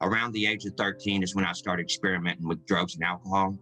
Around the age of 13 is when I started experimenting with drugs and alcohol.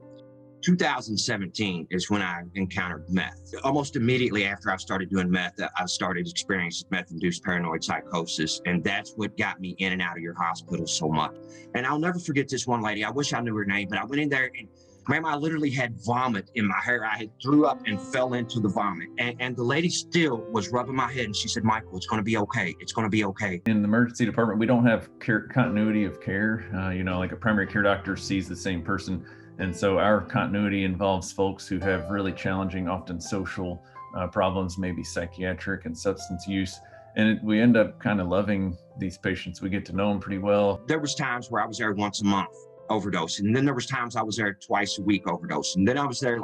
2017 is when I encountered meth. Almost immediately after I started doing meth, I started experiencing meth-induced paranoid psychosis, and that's what got me in and out of your hospital so much. And I'll never forget this one lady. I wish I knew her name, but I went in there and ma'am, I literally had vomit in my hair. I had threw up and fell into the vomit. And the lady still was rubbing my head and she said, Michael, it's going to be okay. It's going to be okay. In the emergency department, we don't have continuity of care. Like a primary care doctor sees the same person. And so our continuity involves folks who have really challenging, often social problems, maybe psychiatric and substance use. And we end up kind of loving these patients. We get to know them pretty well. There was times where I was there once a month overdosing. And then there was times I was there twice a week overdosing. And then I was there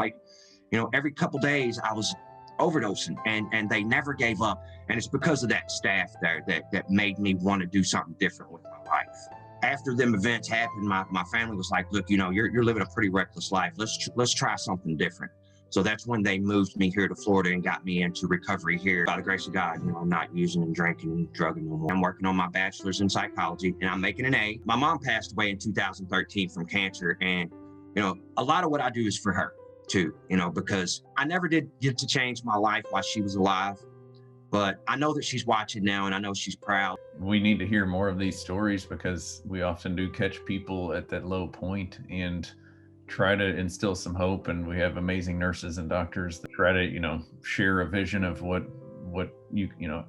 every couple days I was overdosing and they never gave up. And it's because of that staff there that made me want to do something different with my life. After them events happened, my family was like, look, you're living a pretty reckless life. Let's try something different. So that's when they moved me here to Florida and got me into recovery here. By the grace of God, I'm not using and drinking and drugging no more. I'm working on my bachelor's in psychology and I'm making an A. My mom passed away in 2013 from cancer. And, a lot of what I do is for her too, because I never did get to change my life while she was alive. But I know that she's watching now and I know she's proud. We need to hear more of these stories because we often do catch people at that low point and try to instill some hope. And we have amazing nurses and doctors that try to, share a vision of what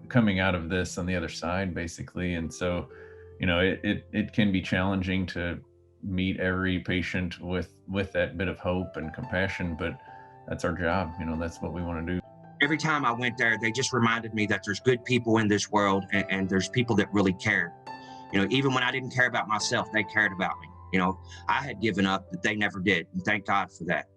coming out of this on the other side, basically. And so, it can be challenging to meet every patient with that bit of hope and compassion, but that's our job. That's what we want to do. Every time I went there, they just reminded me that there's good people in this world and there's people that really care. Even when I didn't care about myself, they cared about me. I had given up, but they never did. And thank God for that.